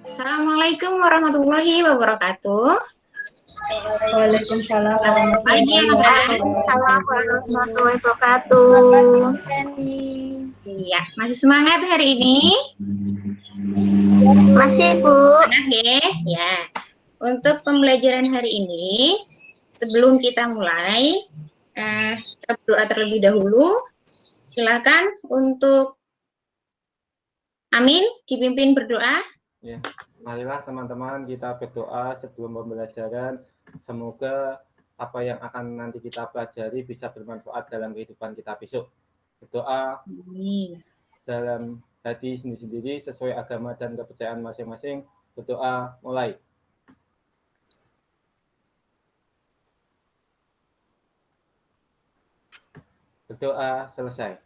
Assalamualaikum warahmatullahi wabarakatuh. Waalaikumsalam warahmatullahi wabarakatuh. Iya, masih semangat hari ini? Masih, Bu. Semangat ya. Untuk pembelajaran hari ini, sebelum kita mulai, kita berdoa terlebih dahulu. Silakan untuk Amin dipimpin berdoa. Ya, marilah teman-teman kita berdoa sebelum pembelajaran. Semoga apa yang akan nanti kita pelajari bisa bermanfaat dalam kehidupan kita besok. Berdoa dalam hati sendiri-sendiri sesuai agama dan kepercayaan masing-masing. Berdoa mulai. Berdoa selesai.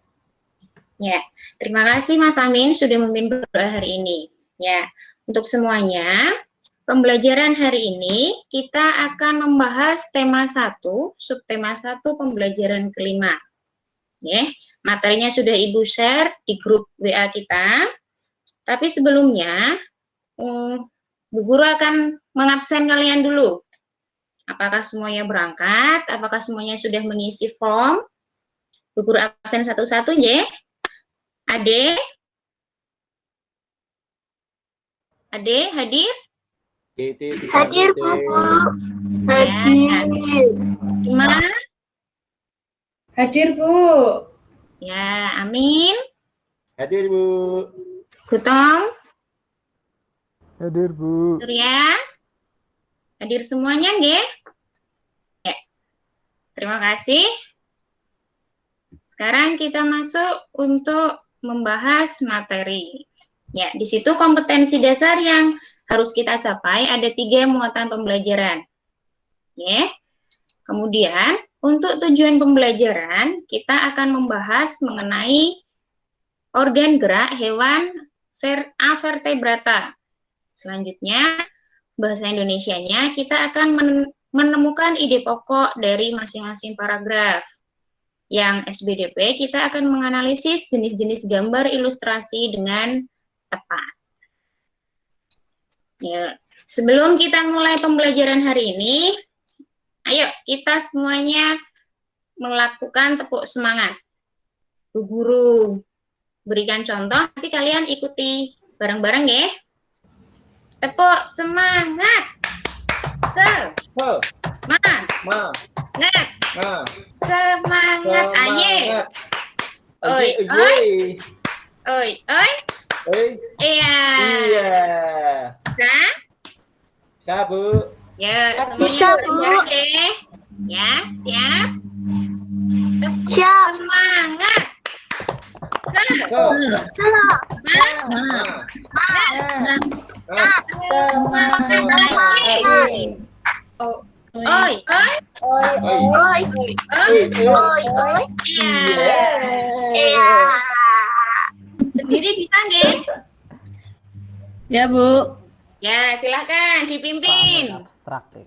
Ya, terima kasih Mas Amin sudah memimpin berdoa hari ini. Ya, untuk semuanya, pembelajaran hari ini kita akan membahas tema 1, subtema 1 pembelajaran kelima. Ya, materinya sudah Ibu share di grup WA kita. Tapi sebelumnya, Bu Guru akan mengabsen kalian dulu. Apakah semuanya berangkat? Apakah semuanya sudah mengisi form? Bu Guru absen satu-satu, ya. Ade? Ade, hadir? Hadir, Bu. Hadir. Gimana? Hadir, Bu. Ya, Amin. Hadir, Bu. Gutong. Hadir, Bu. Surya. Hadir semuanya, nggih? Ya. Terima kasih. Sekarang kita masuk untuk membahas materi. Ya, di situ kompetensi dasar yang harus kita capai ada 3 muatan pembelajaran. Ya. Kemudian, untuk tujuan pembelajaran, kita akan membahas mengenai organ gerak hewan avertebrata. Selanjutnya, bahasa Indonesianya kita akan menemukan ide pokok dari masing-masing paragraf. Yang SBDP kita akan menganalisis jenis-jenis gambar ilustrasi dengan tepat. Ya, sebelum kita mulai pembelajaran hari ini, ayo kita semuanya melakukan tepuk semangat. Bu Guru berikan contoh, nanti kalian ikuti bareng-bareng ya. Tepuk semangat. Semangat. Aye. Oi, oi. Oi, oi. Iya. Nah. Bisa, Bu. Ya, Bisa, Bu. Ya, siap. Siap. Semangat. Oi, oi. Oi. Iya. Sendiri bisa nggih? Ya, Bu. Ya, silakan dipimpin. Abstrak.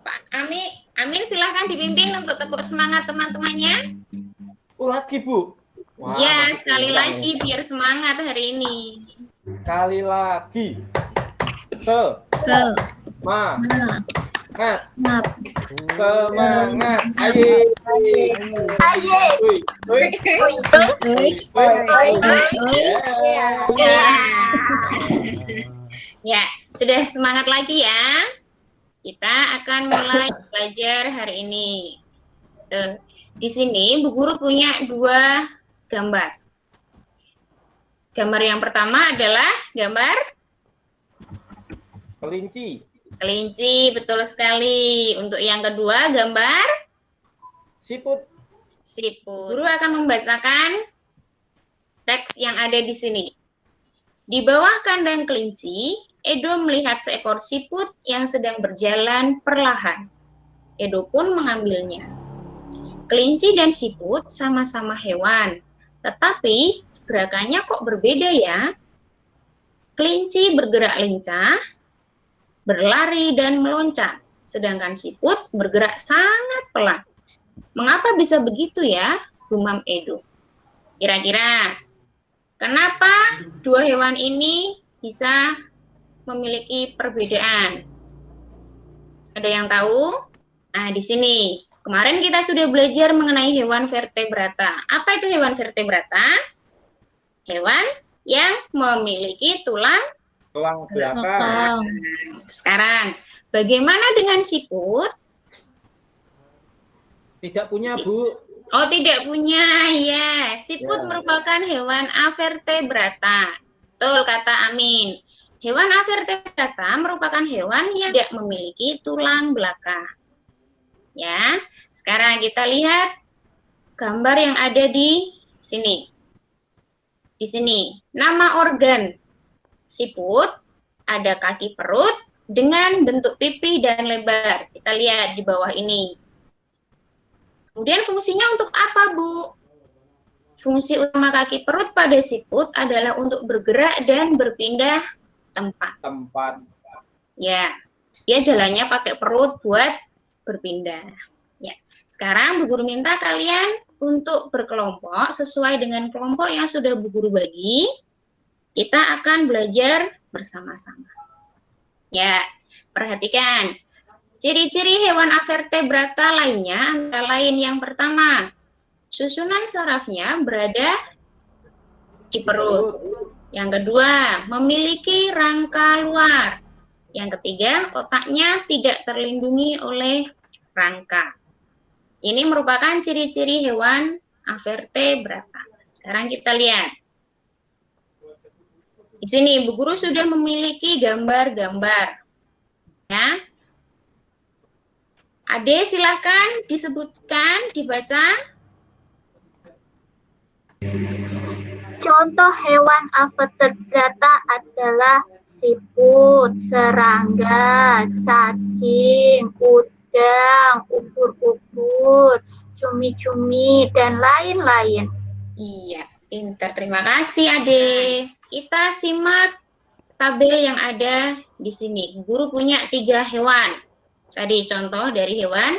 Pak Amin silakan dipimpin untuk tepuk semangat teman-temannya. Lagi, Bu. Wah, ya, sekali lagi biar semangat hari ini. Sekali lagi. Semangat. Aye. Ya, sudah semangat lagi ya. Kita akan mulai belajar hari ini. Di sini Bu Guru punya 2 gambar. Gambar yang pertama adalah gambar kelinci. Kelinci, betul sekali. Untuk yang kedua, gambar siput. Guru akan membacakan teks yang ada di sini. Di bawah kandang kelinci, Edo melihat seekor siput yang sedang berjalan perlahan. Edo pun mengambilnya. Kelinci dan siput sama-sama hewan, tetapi gerakannya kok berbeda ya? Kelinci bergerak lincah, berlari dan meloncat, sedangkan siput bergerak sangat pelan. Mengapa bisa begitu ya, Gumam Edo? Kira-kira kenapa dua hewan ini bisa memiliki perbedaan? Ada yang tahu? Nah, di sini. Kemarin kita sudah belajar mengenai hewan vertebrata. Apa itu hewan vertebrata? Hewan yang memiliki tulang belakang. Sekarang, bagaimana dengan siput? Tidak punya, Bu. Oh, tidak punya. Ya, siput Ya. merupakan hewan avertebrata. Betul kata Amin. Hewan avertebrata merupakan hewan yang tidak memiliki tulang belakang. Ya, sekarang kita lihat gambar yang ada di sini. Di sini, nama organ siput ada kaki perut dengan bentuk pipi dan lebar. Kita lihat di bawah ini. Kemudian fungsinya untuk apa, Bu? Fungsi utama kaki perut pada siput adalah untuk bergerak dan berpindah tempat. Ya, dia jalannya pakai perut buat berpindah. Ya, sekarang Bu Guru minta kalian untuk berkelompok sesuai dengan kelompok yang sudah Bu Guru bagi. Kita akan belajar bersama-sama. Ya, perhatikan. Ciri-ciri hewan avertebrata lainnya antara lain yang pertama, susunan sarafnya berada di perut. Yang kedua, memiliki rangka luar. Yang ketiga, otaknya tidak terlindungi oleh rangka. Ini merupakan ciri-ciri hewan avertebrata. Sekarang kita lihat. Di sini Bu Guru sudah memiliki gambar-gambar. Ya. Ade silakan disebutkan, dibaca. Contoh hewan avertebrata adalah siput, serangga, cacing, udang, ubur-ubur, cumi-cumi, dan lain-lain. Iya, pintar. Terima kasih, Ade. Kita simak tabel yang ada di sini. Guru punya 3 hewan. Tadi contoh dari hewan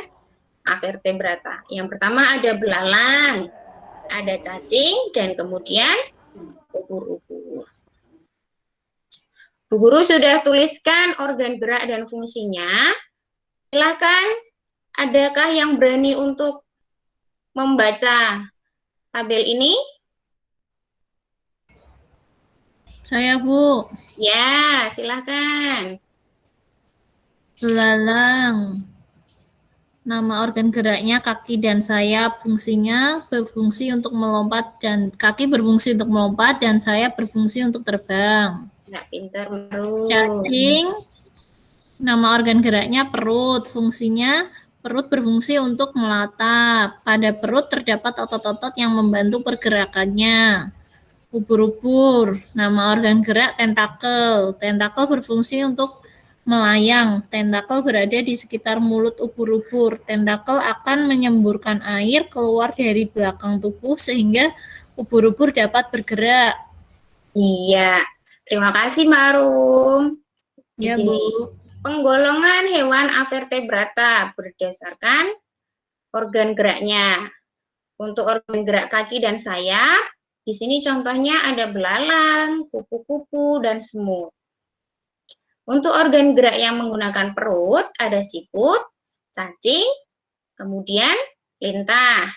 avertebrata. Yang pertama ada belalang, ada cacing, dan kemudian ubur-ubur. Bu Guru sudah tuliskan organ gerak dan fungsinya. Silakan, adakah yang berani untuk membaca tabel ini? Saya, Bu. Ya, silakan. Belalang. Nama organ geraknya kaki dan sayap, fungsinya berfungsi untuk melompat dan kaki berfungsi untuk melompat dan sayap berfungsi untuk terbang. Nggak pintar, baru. Cacing, nama organ geraknya perut, fungsinya perut berfungsi untuk melatap. Pada perut terdapat otot-otot yang membantu pergerakannya. Ubur-ubur, nama organ gerak tentakel. Tentakel berfungsi untuk melayang. Tentakel berada di sekitar mulut ubur-ubur. Tentakel akan menyemburkan air keluar dari belakang tubuh sehingga ubur-ubur dapat bergerak. Iya, terima kasih Mbak Arum. Di Ya, sini Bu. penggolongan hewan avertebrata berdasarkan organ geraknya. Untuk organ gerak kaki dan sayap, di sini contohnya ada belalang, kupu-kupu, dan semut. Untuk organ gerak yang menggunakan perut, ada siput, cacing, kemudian lintah.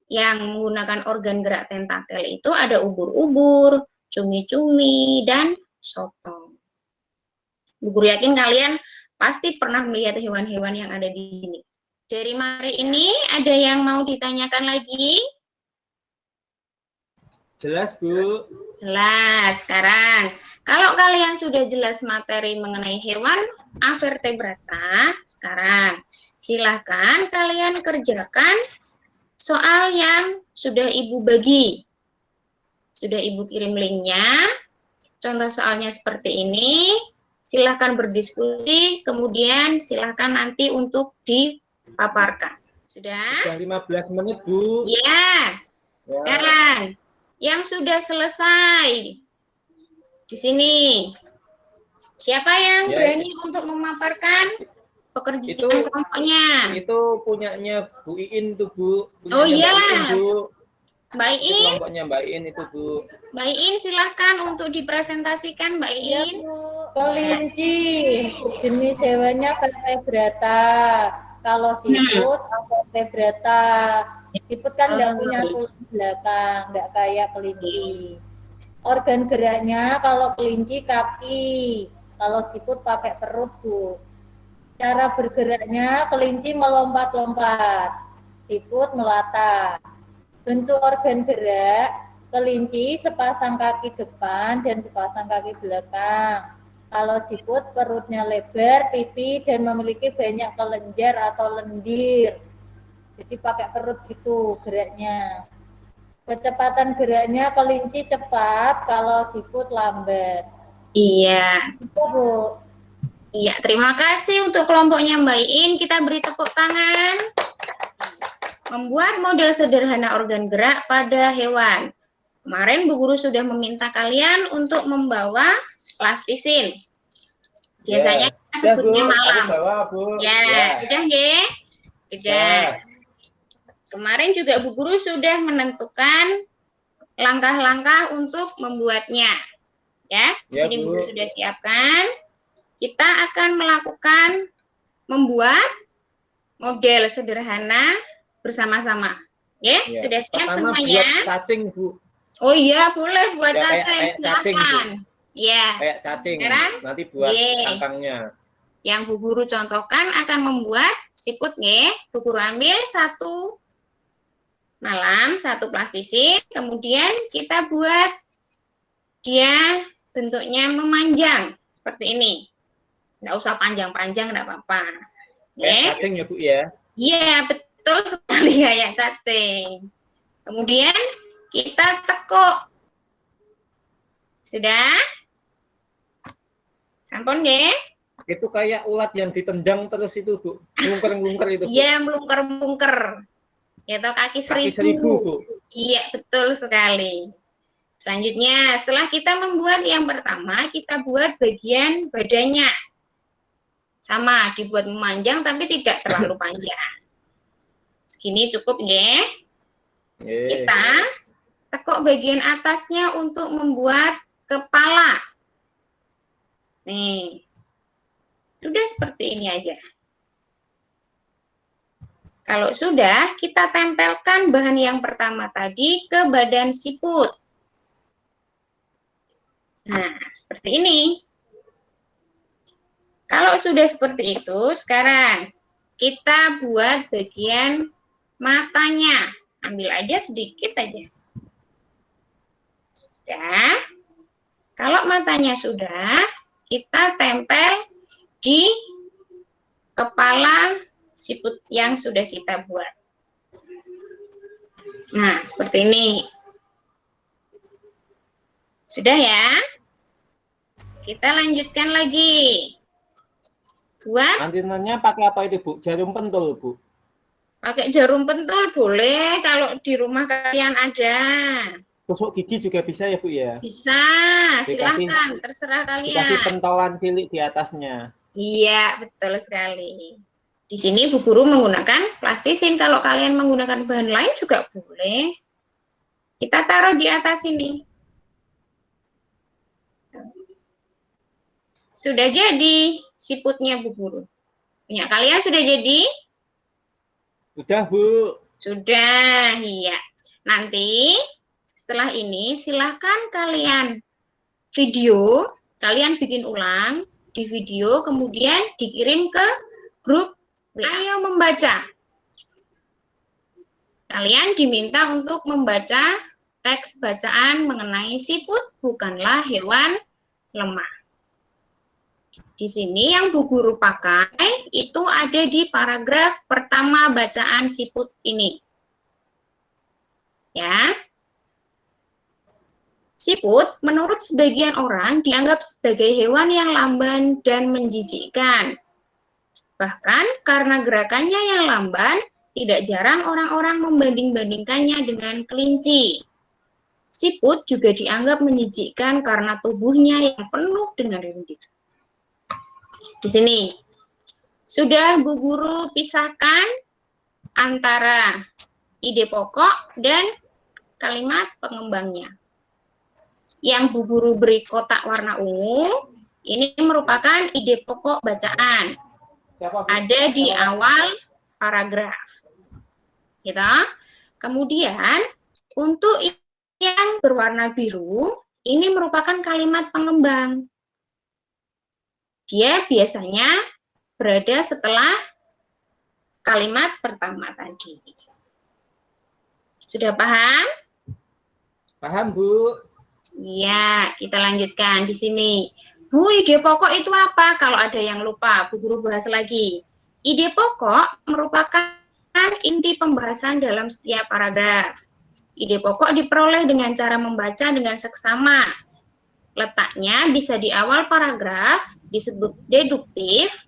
Yang menggunakan organ gerak tentakel itu ada ubur-ubur, cumi-cumi, dan sotong. Bu Guru yakin kalian pasti pernah melihat hewan-hewan yang ada di sini. Dari materi ini, ada yang mau ditanyakan lagi? Jelas, Bu. Jelas. Sekarang, kalau kalian sudah jelas materi mengenai hewan avertebrata, sekarang silahkan kalian kerjakan soal yang sudah Ibu bagi. Sudah Ibu kirim linknya. Contoh soalnya seperti ini. Silahkan berdiskusi, kemudian silahkan nanti untuk dipaparkan. Sudah? Sudah 15 menit, Bu. Ya. Sekarang, yang sudah selesai di sini. Siapa yang berani untuk memaparkan pekerjaan kelompoknya. Itu punyanya Bu Iin tuh, Bu. Oh iya. Mbak Iin, Bu. Mbak Itu Iin. kelompoknya Mbak Iin itu, Bu. Mbak Iin silahkan untuk dipresentasikan, Mbak Iin. Kelinci, jenis hewannya vertebrata. Kalau siput, vertebrata. Siput kan nggak punya tulang belakang, nggak kayak kelinci. Organ geraknya kalau kelinci kaki, kalau siput pakai perut, Bu. Cara bergeraknya kelinci melompat-lompat, siput melata. Bentuk organ gerak kelinci sepasang kaki depan dan sepasang kaki belakang. Kalau siput perutnya lebar, pipi dan memiliki banyak kelenjar atau lendir. Jadi pakai perut gitu geraknya. Kecepatan geraknya kelinci cepat, kalau siput lambat. Iya. Itu, Bu. Iya, terima kasih untuk kelompoknya Mbak Iin. Kita beri tepuk tangan. Membuat model sederhana organ gerak pada hewan. Kemarin Bu Guru sudah meminta kalian untuk membawa plastisin. Biasanya kita sebutnya malam. Ya, sudah nggih? Sudah. Kemarin juga Bu Guru sudah menentukan langkah-langkah untuk membuatnya. Ya, di sini Bu Guru sudah siapkan. Kita akan melakukan membuat model sederhana bersama-sama. Ya, sudah siap semuanya? Buat cacing, Bu. Oh iya, boleh buat cacing. Kayak cacing, silakan. Ya. Kayak cacing. Sekarang, nanti buat kangkangnya. Yang Bu Guru contohkan akan membuat siput, ya. Bu Guru ambil satu malam, satu plastisin, kemudian kita buat dia bentuknya memanjang seperti ini. Nggak usah panjang-panjang, nggak apa-apa. Kayak cacing ya, Bu, ya? Iya, betul sekali kayak cacing. Kemudian kita tekuk. Sudah? Sampun nggih? Itu kayak ulat yang ditendang terus itu, Bu. Melungker-melungker itu, Bu. Iya, melungker-melungker. Ya, atau kaki seribu. Bu. Iya, betul sekali. Selanjutnya, setelah kita membuat yang pertama, kita buat bagian badannya. Sama, dibuat memanjang tapi tidak terlalu panjang. Segini cukup, ya. Kita tekuk bagian atasnya untuk membuat kepala. Nih. Sudah seperti ini aja. Kalau sudah, kita tempelkan bahan yang pertama tadi ke badan siput. Nah, seperti ini. Kalau sudah seperti itu, sekarang kita buat bagian matanya. Ambil aja sedikit aja. Sudah. Kalau matanya sudah, kita tempel di kepala siput yang sudah kita buat. Nah, seperti ini. Sudah ya? Kita lanjutkan lagi. Buat antinanya pakai apa itu, Bu? Jarum pentul, Bu? Pakai jarum pentul boleh kalau di rumah kalian ada. Tusuk gigi juga bisa ya, Bu, ya? Bisa, silahkan, terserah kalian. Dikasih pentolan cilik di atasnya. Iya, betul sekali. Di sini Bu Guru menggunakan plastisin. Kalau kalian menggunakan bahan lain juga boleh. Kita taruh di atas ini. Sudah jadi siputnya Bu Guru. Punya kalian sudah jadi? Sudah, Bu. Sudah, iya. Nanti setelah ini silahkan kalian video, kalian bikin ulang di video, kemudian dikirim ke grup. Ayo membaca. Kalian diminta untuk membaca teks bacaan mengenai siput bukanlah hewan lemah. Di sini yang Bu Guru pakai itu ada di paragraf pertama bacaan siput ini. Ya. Siput menurut sebagian orang dianggap sebagai hewan yang lamban dan menjijikkan. Bahkan karena gerakannya yang lamban, tidak jarang orang-orang membanding-bandingkannya dengan kelinci. Siput juga dianggap menjijikkan karena tubuhnya yang penuh dengan lendir. Di sini, sudah Bu Guru pisahkan antara ide pokok dan kalimat pengembangnya. Yang Bu Guru beri kotak warna ungu, ini merupakan ide pokok bacaan. Ada di awal paragraf. Gitu. Kemudian, untuk yang berwarna biru, ini merupakan kalimat pengembang. Dia biasanya berada setelah kalimat pertama tadi. Sudah paham? Paham, Bu? Iya, kita lanjutkan di sini. Bu, ide pokok itu apa? Kalau ada yang lupa, Bu Guru bahas lagi. Ide pokok merupakan inti pembahasan dalam setiap paragraf. Ide pokok diperoleh dengan cara membaca dengan seksama. Letaknya bisa di awal paragraf, disebut deduktif,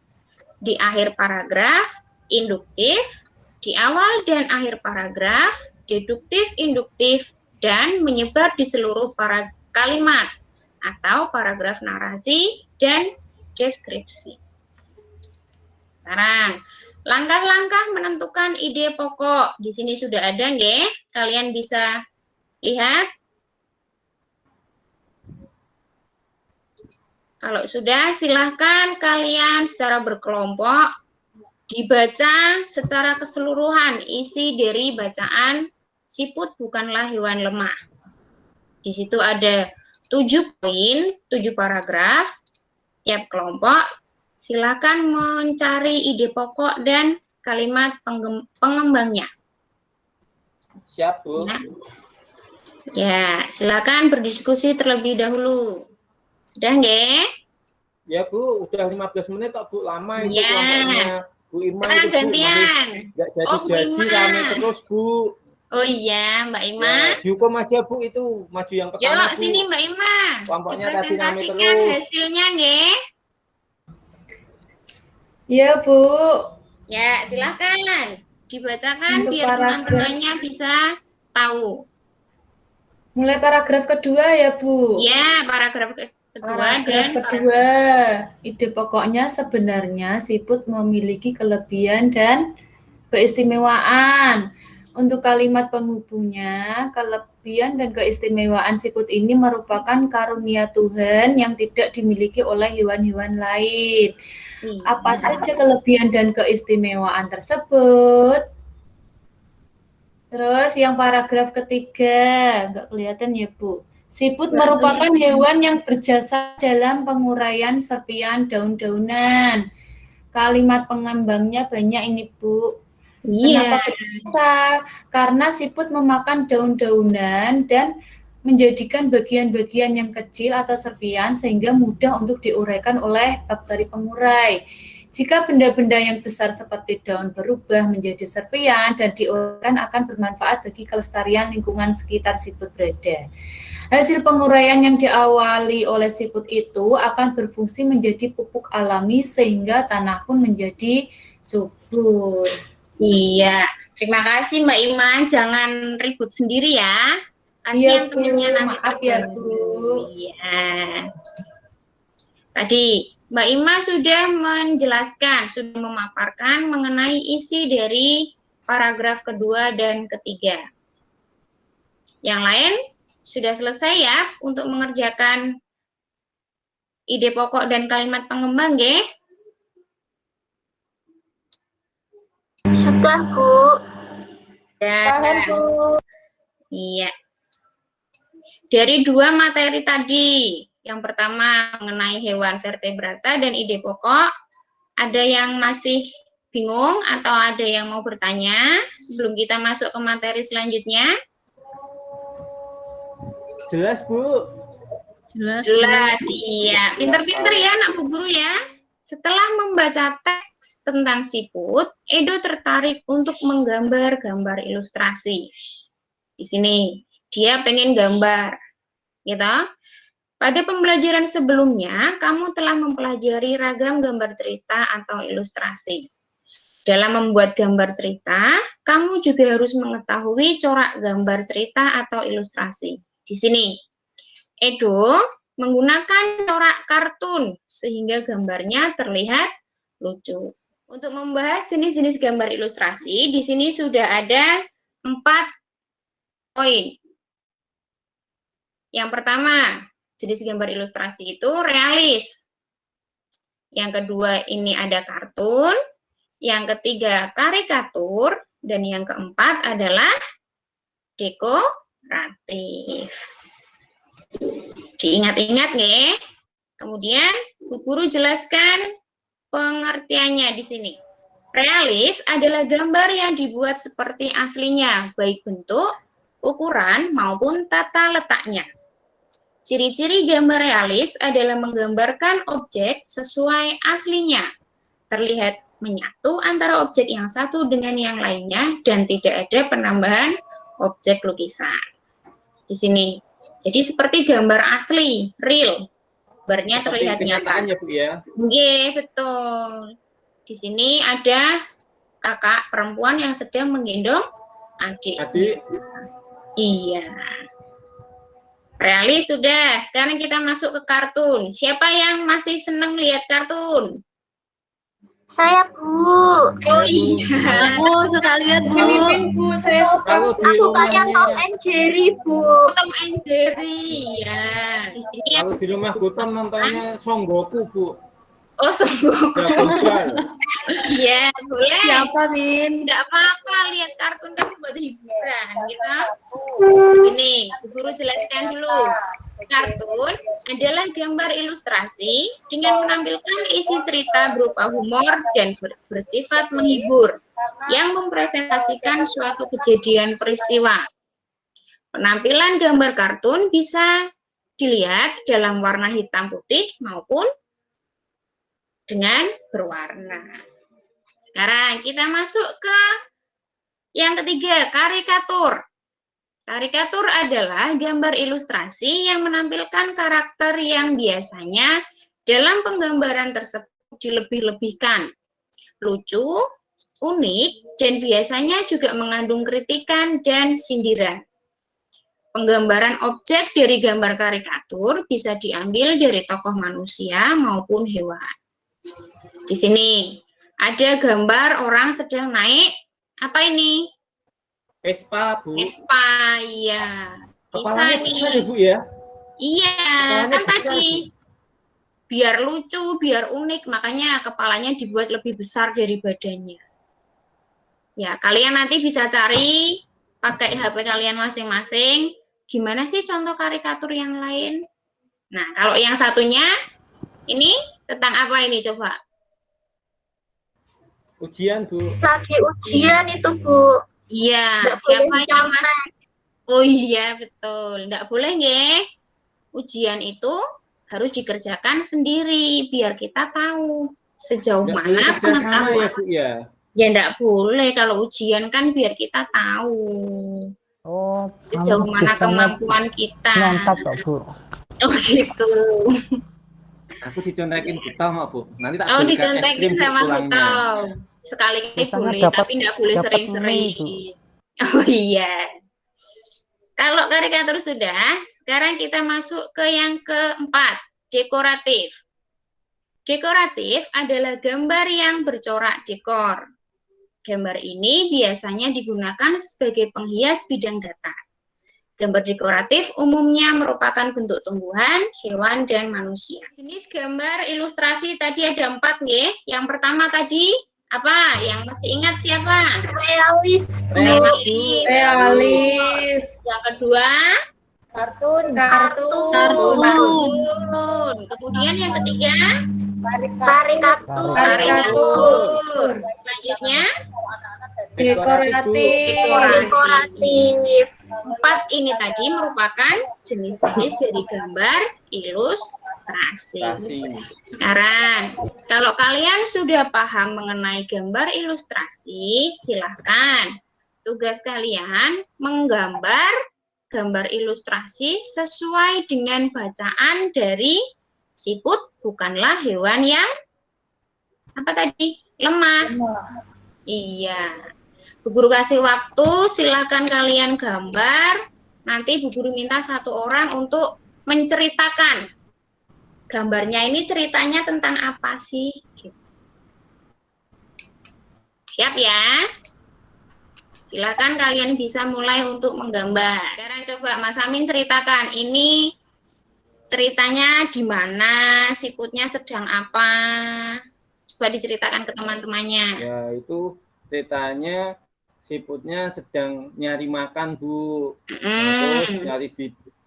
di akhir paragraf, induktif, di awal dan akhir paragraf, deduktif, induktif, dan menyebar di seluruh kalimat atau paragraf narasi dan deskripsi. Sekarang, langkah-langkah menentukan ide pokok. Di sini sudah ada, nggih? Kalian bisa lihat. Kalau sudah, silahkan kalian secara berkelompok dibaca secara keseluruhan isi dari bacaan siput bukanlah hewan lemah. Di situ ada 7 poin, 7 paragraf. Tiap kelompok silakan mencari ide pokok dan kalimat pengembangnya. Siap, Bu. Ya, silakan berdiskusi terlebih dahulu. Sudah nggih? Ya, Bu, udah 15 menit kok, Bu. Lama itu Ya. kelompoknya. Bu Ima itu, Bu, gantian. nggak Oh, Bu jadi-jadi, Ima. rame terus, Bu. Oh iya, Mbak Ima. Ya, dihukum aja, Bu, itu. Maju yang pertama, Yuk, Bu. sini Mbak Ima. Kelompoknya tadi rame Dipresentasikan terus. hasilnya nggih. Iya, Bu. Ya, silakan dibacakan Untuk biar paragraf. teman-temannya bisa tahu. Mulai paragraf kedua ya, Bu. Ya, paragraf kedua Paragraf dan kedua, ide pokoknya sebenarnya siput memiliki kelebihan dan keistimewaan. Untuk kalimat penghubungnya, kelebihan dan keistimewaan siput ini merupakan karunia Tuhan yang tidak dimiliki oleh hewan-hewan lain. Apa saja kelebihan dan keistimewaan tersebut? Terus yang paragraf ketiga, nggak kelihatan ya, Bu. Siput merupakan hewan yang berjasa dalam penguraian serpian daun-daunan. Kalimat pengembangnya banyak ini, Bu. Iya. Kenapa berjasa? Karena siput memakan daun-daunan dan menjadikan bagian-bagian yang kecil atau serpian sehingga mudah untuk diuraikan oleh bakteri pengurai. Jika benda-benda yang besar seperti daun berubah menjadi serpian dan diuraikan akan bermanfaat bagi kelestarian lingkungan sekitar siput berada. Hasil penguraian yang diawali oleh siput itu akan berfungsi menjadi pupuk alami sehingga tanah pun menjadi subur. Iya, terima kasih Mbak Ima. Jangan ribut sendiri ya. Iya, Kasihan temennya Bu. nanti Maaf ya, terganggu. Bu. Iya. Tadi Mbak Ima sudah menjelaskan, sudah memaparkan mengenai isi dari paragraf kedua dan ketiga. Yang lain sudah selesai ya untuk mengerjakan ide pokok dan kalimat pengembang, nggih? Sudah, Bu. Paham, Bu. Iya. Dari 2 materi tadi, yang pertama mengenai hewan vertebrata dan ide pokok, ada yang masih bingung atau ada yang mau bertanya sebelum kita masuk ke materi selanjutnya? Jelas, Bu. Jelas. Jelas, iya. Pinter-pinter ya anak Bu Guru ya. Setelah membaca teks tentang siput, Edo tertarik untuk menggambar gambar ilustrasi. Di sini, dia pengen gambar, gitu. Pada pembelajaran sebelumnya, kamu telah mempelajari ragam gambar cerita atau ilustrasi. Dalam membuat gambar cerita, kamu juga harus mengetahui corak gambar cerita atau ilustrasi. Di sini, Edo menggunakan corak kartun sehingga gambarnya terlihat lucu. Untuk membahas jenis-jenis gambar ilustrasi, di sini sudah ada 4 poin. Yang pertama, jenis gambar ilustrasi itu realis. Yang kedua, ini ada kartun. Yang ketiga, karikatur. Dan yang keempat adalah dekoratif. Diingat-ingat ya. Kemudian, Bu Guru jelaskan pengertiannya di sini. Realis adalah gambar yang dibuat seperti aslinya, baik bentuk, ukuran, maupun tata letaknya. Ciri-ciri gambar realis adalah menggambarkan objek sesuai aslinya, terlihat menyatu antara objek yang satu dengan yang lainnya, dan tidak ada penambahan objek lukisan. Di sini. Jadi seperti gambar asli, real. Gambarnya terlihat nyata. Ya, Bu ya. Iya, betul. Di sini ada kakak perempuan yang sedang menggendong adik. Iya. Realis sudah. Sekarang kita masuk ke kartun. Siapa yang masih senang lihat kartun? Saya, Bu. Oh iya. Aku suka lihat, Bu. Mimin, Bu, saya suka. Suka yang Tom and Jerry, Bu. Tom and Jerry. Ya. Di sini Kalau di rumah Gutom nontonnya Son Goku, Bu. oh sungguh. Dragon. Iya, boleh. Siapa, Min? Tidak apa-apa, lihat kartun kan buat hiburan, gitu. Sini, Bu Guru jelaskan dulu. Kartun adalah gambar ilustrasi dengan menampilkan isi cerita berupa humor dan bersifat menghibur yang mempresentasikan suatu kejadian peristiwa. Penampilan gambar kartun bisa dilihat dalam warna hitam putih maupun dengan berwarna. Sekarang kita masuk ke yang ketiga, karikatur. Karikatur adalah gambar ilustrasi yang menampilkan karakter yang biasanya dalam penggambaran tersebut dilebih-lebihkan. Lucu, unik, dan biasanya juga mengandung kritikan dan sindiran. Penggambaran objek dari gambar karikatur bisa diambil dari tokoh manusia maupun hewan. Di sini ada gambar orang sedang naik, apa ini? Vespa, Bu. Vespa, iya. Bisa Kepalanya nih. besar ya, Bu ya? Iya, Kepalanya kan besar, tadi. Biar lucu, biar unik, makanya kepalanya dibuat lebih besar dari badannya. Ya, kalian nanti bisa cari pakai HP kalian masing-masing. Gimana sih contoh karikatur yang lain? Nah, kalau yang satunya, ini tentang apa ini coba? Ujian, Bu. Lagi ujian itu, Bu. Iya, Nggak siapa boleh yang contek. masih? Oh iya, betul. Nggak boleh, nggih. Ujian itu harus dikerjakan sendiri, biar kita tahu sejauh Nggak mana boleh kerjasama ya, pengetahuan. Bu ya? Ya, nggak boleh. Kalau ujian kan biar kita tahu Oh, sejauh mana kemampuan kita. nyontek kok, Bu. Oh gitu. Aku dicontekin Gutom, Bu. Nanti tak Oh, belikan es dicontekin krim sama pulangnya. Gutom. Sekali Biasanya boleh, dapat- tapi nggak boleh dapat sering-sering. mie, Oh iya. Kalau karikatur sudah, sekarang kita masuk ke yang keempat, dekoratif. Dekoratif adalah gambar yang bercorak dekor. Gambar ini biasanya digunakan sebagai penghias bidang datar. Gambar dekoratif umumnya merupakan bentuk tumbuhan, hewan, dan manusia. Jenis gambar ilustrasi tadi ada 4 nih. Yang pertama tadi apa? Yang masih ingat siapa? Realis, Bu. Realis. Realis. Yang kedua, Kartun. kartun. Kemudian yang ketiga, Karikatur. karikatur. Selanjutnya, Dekoratif. Dekoratif. 4 ini tadi merupakan jenis-jenis dari gambar ilustrasi. Sekarang, kalau kalian sudah paham mengenai gambar ilustrasi, silahkan tugas kalian menggambar gambar ilustrasi sesuai dengan bacaan dari siput bukanlah hewan yang apa tadi? Lemah. Iya. Bu Guru kasih waktu, silakan kalian gambar. Nanti Bu Guru minta 1 orang untuk menceritakan gambarnya ini ceritanya tentang apa sih? Gitu. Siap ya? Silakan kalian bisa mulai untuk menggambar. Sekarang coba Mas Amin ceritakan, ini ceritanya di mana, siputnya sedang apa? Coba diceritakan ke teman-temannya. Ya, itu ceritanya siputnya sedang nyari makan, Bu. Nah, terus nyari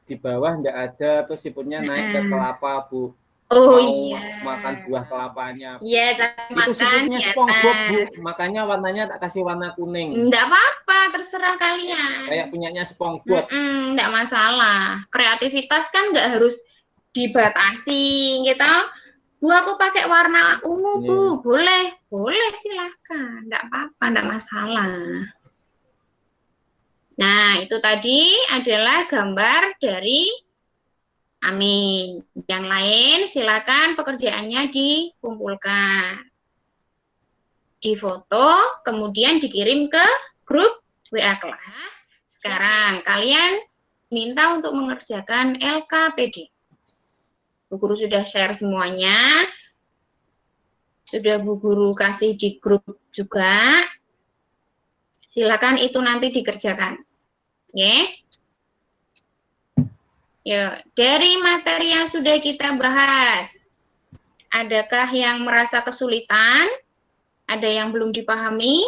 di bawah enggak ada, terus siputnya naik ke kelapa, Bu. Oh mau iya. makan buah kelapanya. Iya, cari Itu makan siputnya di SpongeBob, Bu. atas. Makanya warnanya tak kasih warna kuning. Enggak apa-apa, terserah kalian. Kayak punyanya SpongeBob. Enggak masalah. Kreativitas kan enggak harus dibatasi. Kita, Bu, aku pakai warna ungu, Bu. Boleh, boleh silahkan. Enggak apa-apa, enggak masalah. Nah, itu tadi adalah gambar dari Amin. Yang lain silakan pekerjaannya dikumpulkan, difoto, kemudian dikirim ke grup WA kelas. Sekarang kalian minta untuk mengerjakan LKPD. Bu Guru sudah share semuanya. Sudah Bu Guru kasih di grup juga. Silakan itu nanti dikerjakan. Oke. Ya, dari materi yang sudah kita bahas, adakah yang merasa kesulitan? Ada yang belum dipahami?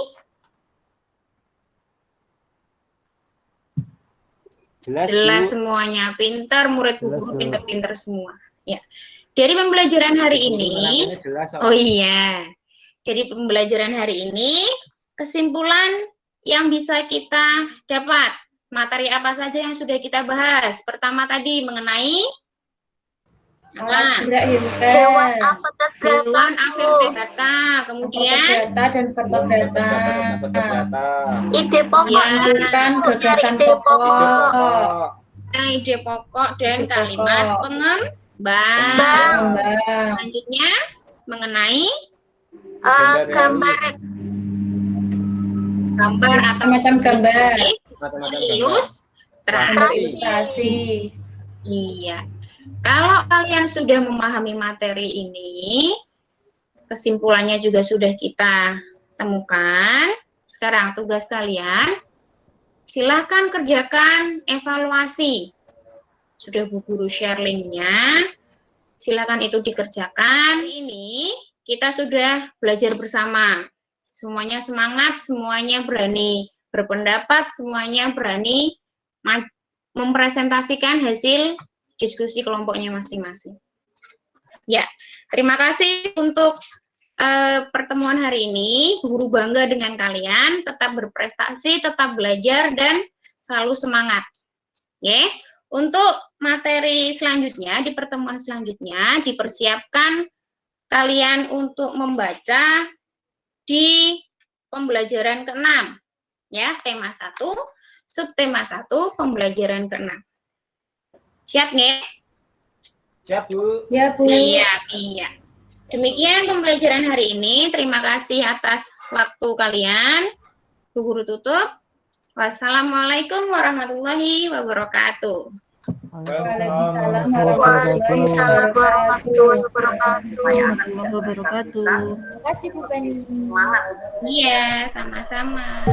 Jelas semuanya, pinter, murid Bu Guru pinter-pinter semua. Ya. Dari pembelajaran hari ini, oh iya, dari pembelajaran hari ini, kesimpulan yang bisa kita dapat, materi apa saja yang sudah kita bahas? Pertama tadi mengenai Hewan data, kemudian data dan data. Ide pokok Menentukan gagasan ide pokok. ide pokok dan Ide kalimat pokok. pengembang. Selanjutnya mengenai gambar atau Macam gambar. ilustrasi. Iya. Kalau kalian sudah memahami materi ini, kesimpulannya juga sudah kita temukan. Sekarang tugas kalian, silakan kerjakan evaluasi. Sudah Bu Guru share linknya, silakan itu dikerjakan. Ini kita sudah belajar bersama. Semuanya semangat, semuanya berani berpendapat, semuanya berani mempresentasikan hasil diskusi kelompoknya masing-masing. Ya, terima kasih untuk pertemuan hari ini. Bu Guru bangga dengan kalian, tetap berprestasi, tetap belajar, dan selalu semangat. Oke, untuk materi selanjutnya, di pertemuan selanjutnya, dipersiapkan kalian untuk membaca di pembelajaran ke-6. Ya, tema 1, subtema 1, pembelajaran ke-6. Siap nggak? Siap, Bu. Ya, Bu. Siap, iya. Demikian pembelajaran hari ini. Terima kasih atas waktu kalian. Bu Guru tutup. Wassalamualaikum warahmatullahi wabarakatuh. Waalaikumsalam warahmatullahi wabarakatuh. Terima kasih Bu Bani. Semangat. Iya, sama-sama.